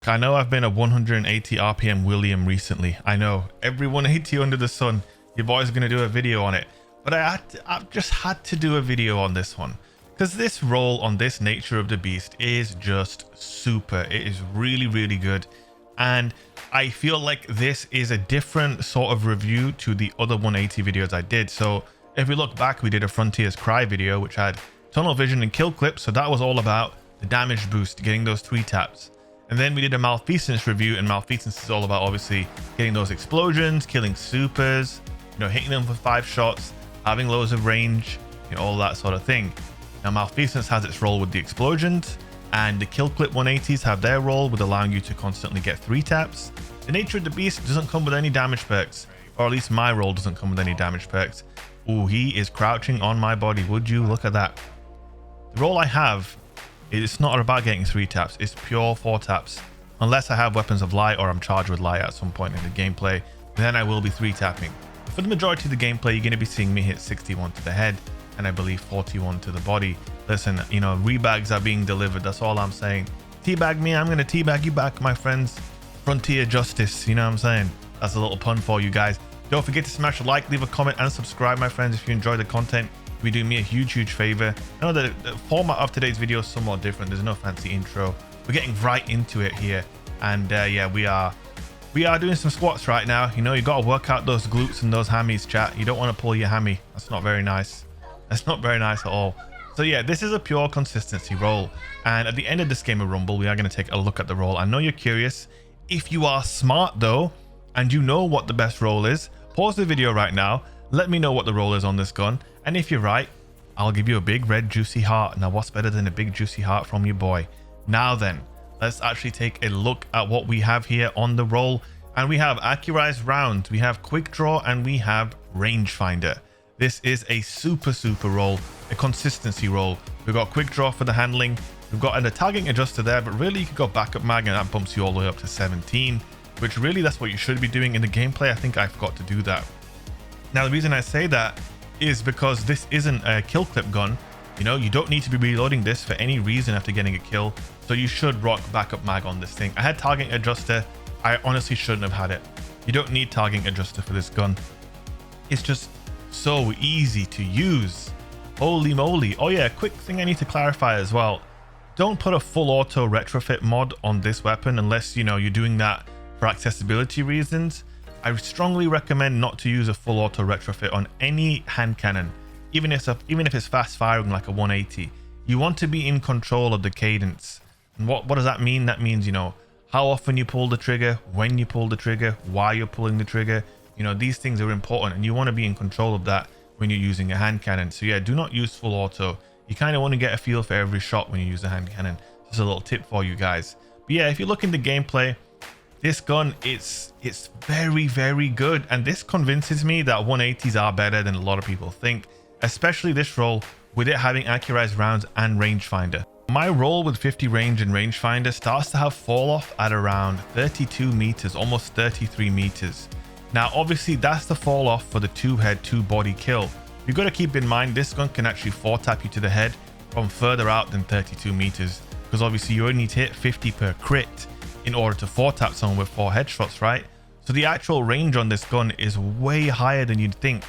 I know I've been a 180 RPM William recently. I know every 180 under the sun, your boy's going to do a video on it. But I've just had to do a video on this one because this roll on this nature of the beast is just super. It is really, really good. And I feel like this is a different sort of review to the other 180 videos I did. So if we look back, we did a Frontier's Cry video, which had tunnel vision and kill clips. So that was all about the damage boost, getting those 3 taps. And then we did a Malfeasance review, and Malfeasance is all about obviously getting those explosions, killing supers, hitting them for 5 shots, having loads of range, all that sort of thing. Now Malfeasance has its role with the explosions, and the kill clip 180s have their role with allowing you to constantly get 3 taps. The nature of the beast doesn't come with any damage perks, or at least my role doesn't come with any damage perks. Ooh, he is crouching on my body. Would you look at that? The role I have, it's not about getting 3 taps, it's pure 4 taps. Unless I have Weapons of Light or I'm charged with Light at some point in the gameplay, then I will be 3 tapping. But for the majority of the gameplay, you're going to be seeing me hit 61 to the head and I believe 41 to the body. Listen, rebags are being delivered, that's all I'm saying. Teabag me, I'm going to teabag you back, my friends. Frontier justice, you know what I'm saying? That's a little pun for you guys. Don't forget to smash a like, leave a comment and subscribe, my friends, if you enjoy the content. We do me a huge favor. I know that the format of today's video is somewhat different. There's no fancy intro. We're getting right into it here, and yeah, we are doing some squats right now. You got to work out those glutes and those hammies, chat. You don't want to pull your hammy. That's not very nice. That's not very nice at all. So yeah, this is a pure consistency roll, and at the end of this game of Rumble, we are going to take a look at the roll. I know you're curious. If you are smart though, and you know what the best roll is, pause the video right now. Let me know what the roll is on this gun. And if you're right, I'll give you a big red juicy heart. Now what's better than a big juicy heart from your boy? Now then, let's actually take a look at what we have here on the roll. And we have accurized rounds, we have quick draw, and we have rangefinder. This is a super roll, a consistency roll. We've got quick draw for the handling. We've got a targeting adjuster there, but really you could go backup mag and that bumps you all the way up to 17, which really that's what you should be doing in the gameplay. I think I forgot to do that. Now the reason I say that is because this isn't a kill clip gun. You don't need to be reloading this for any reason after getting a kill, so you should rock backup mag on this thing. I had targeting adjuster. I honestly shouldn't have had it. You don't need targeting adjuster for this gun. It's just so easy to use. Holy moly. Oh yeah, quick thing I need to clarify as well. Don't put a full auto retrofit mod on this weapon unless you're doing that for accessibility reasons. I strongly recommend not to use a full auto retrofit on any hand cannon, even if it's fast firing like a 180. You want to be in control of the cadence. And what does that mean? That means, how often you pull the trigger, when you pull the trigger, why you're pulling the trigger. These things are important and you want to be in control of that when you're using a hand cannon. So yeah, do not use full auto. You kind of want to get a feel for every shot when you use a hand cannon. Just a little tip for you guys. But yeah, if you look in the gameplay, this gun, it's very good, and this convinces me that 180s are better than a lot of people think, especially this roll with it having accurized rounds and rangefinder. My roll with 50 range and rangefinder starts to have fall off at around 32 meters, almost 33 meters. Now obviously that's the fall off for the 2 head 2 body kill. You've got to keep in mind this gun can actually 4 tap you to the head from further out than 32 meters, because obviously you only need to hit 50 per crit in order to 4 tap someone with 4 headshots, right? So the actual range on this gun is way higher than you'd think,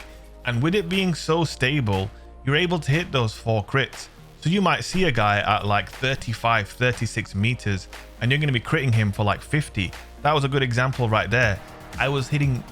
and with it being so stable, you're able to hit those 4 crits. So you might see a guy at like 35 36 meters and you're going to be critting him for like 50. That was a good example right there. I was hitting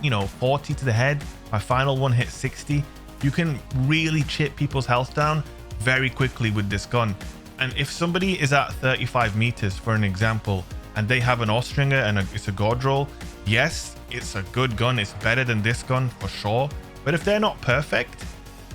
40 to the head, my final one hit 60. You can really chip people's health down very quickly with this gun. And if somebody is at 35 meters for an example, and they have an Austringer and it's a god roll, yes, it's a good gun. It's better than this gun for sure. But if they're not perfect,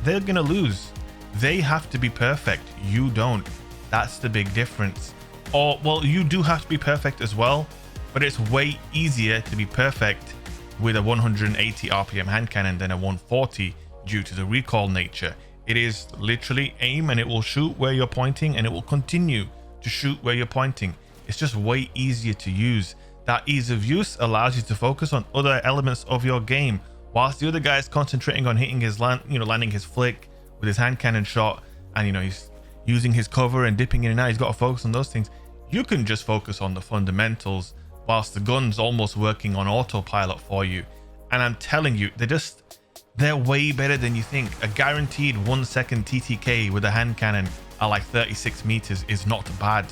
they're gonna lose. They have to be perfect. You don't. That's the big difference. Or, well, you do have to be perfect as well, but it's way easier to be perfect with a 180 RPM hand cannon than a 140 due to the recoil nature. It is literally aim and it will shoot where you're pointing, and it will continue to shoot where you're pointing. It's just way easier to use. That ease of use allows you to focus on other elements of your game, whilst the other guy is concentrating on hitting his landing his flick with his hand cannon shot, and he's using his cover and dipping in and out. He's got to focus on those things. you can just focus on the fundamentals whilst the gun's almost working on autopilot for you. And I'm telling you, they're way better than you think. A guaranteed 1 second TTK with a hand cannon at like 36 meters is not bad.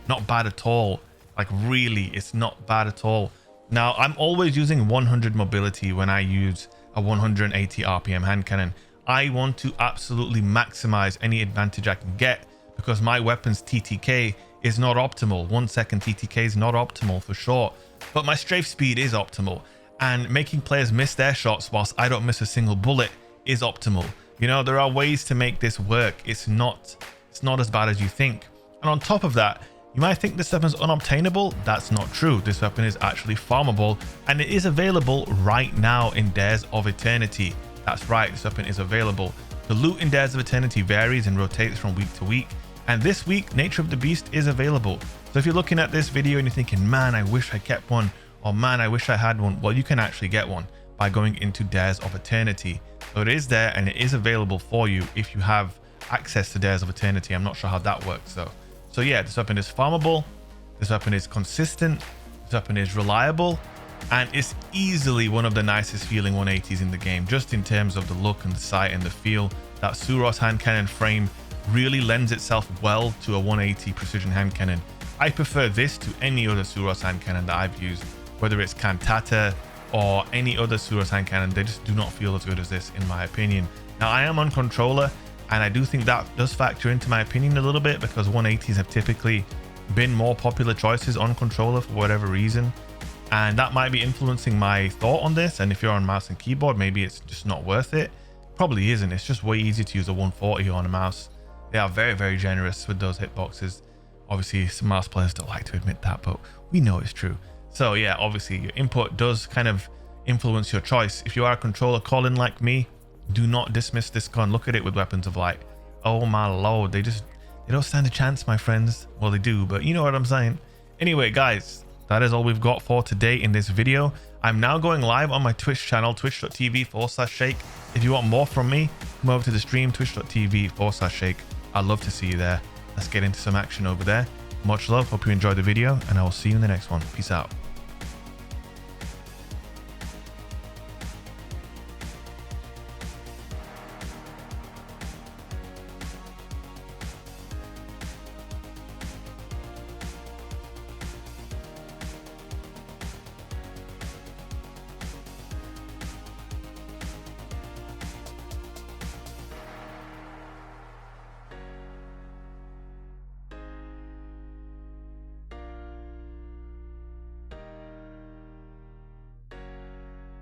Not bad at all. Like really, it's not bad at all. Now, I'm always using 100 mobility when I use a 180 RPM hand cannon. I want to absolutely maximize any advantage I can get because my weapon's TTK is not optimal. 1 second TTK is not optimal for sure, but my strafe speed is optimal, and making players miss their shots whilst I don't miss a single bullet is optimal. You know, there are ways to make this work. It's not as bad as you think. And on top of that, you might think this weapon's unobtainable. That's not true. This weapon is actually farmable, and it is available right now in Dares of Eternity. That's right, this weapon is available. The loot in Dares of Eternity varies and rotates from week to week, and this week Nature of the Beast is available. So if you're looking at this video and you're thinking, man, I wish I kept one, or man, I wish I had one, well, you can actually get one by going into Dares of Eternity. So it is there and it is available for you if you have access to Dares of Eternity. I'm not sure how that works though. So yeah, this weapon is farmable, this weapon is consistent, this weapon is reliable, and it's easily one of the nicest feeling 180s in the game, just in terms of the look and the sight and the feel. That Suros hand cannon frame really lends itself well to a 180 precision hand cannon. I prefer this to any other Suros hand cannon that I've used, whether it's Cantata or any other Suros hand cannon. They just do not feel as good as this in my opinion. Now I am on controller, and I do think that does factor into my opinion a little bit because 180s have typically been more popular choices on controller for whatever reason, and that might be influencing my thought on this. And if you're on mouse and keyboard, maybe it's just not worth it. Probably isn't. It's just way easier to use a 140 on a mouse. They are very, very generous with those hitboxes. Obviously some mouse players don't like to admit that, but we know it's true. So yeah, obviously your input does kind of influence your choice. If you are a controller call-in like me, do not dismiss this gun. Look at it with Weapons of Light. Oh my lord, they don't stand a chance, my friends. Well, they do, but you know what I'm saying. Anyway, guys, that is all we've got for today in this video. I'm now going live on my Twitch channel, twitch.tv/shake. If you want more from me, come over to the stream, twitch.tv/shake. I'd love to see you there. Let's get into some action over there. Much love, hope you enjoyed the video, and I will see you in the next one. Peace out.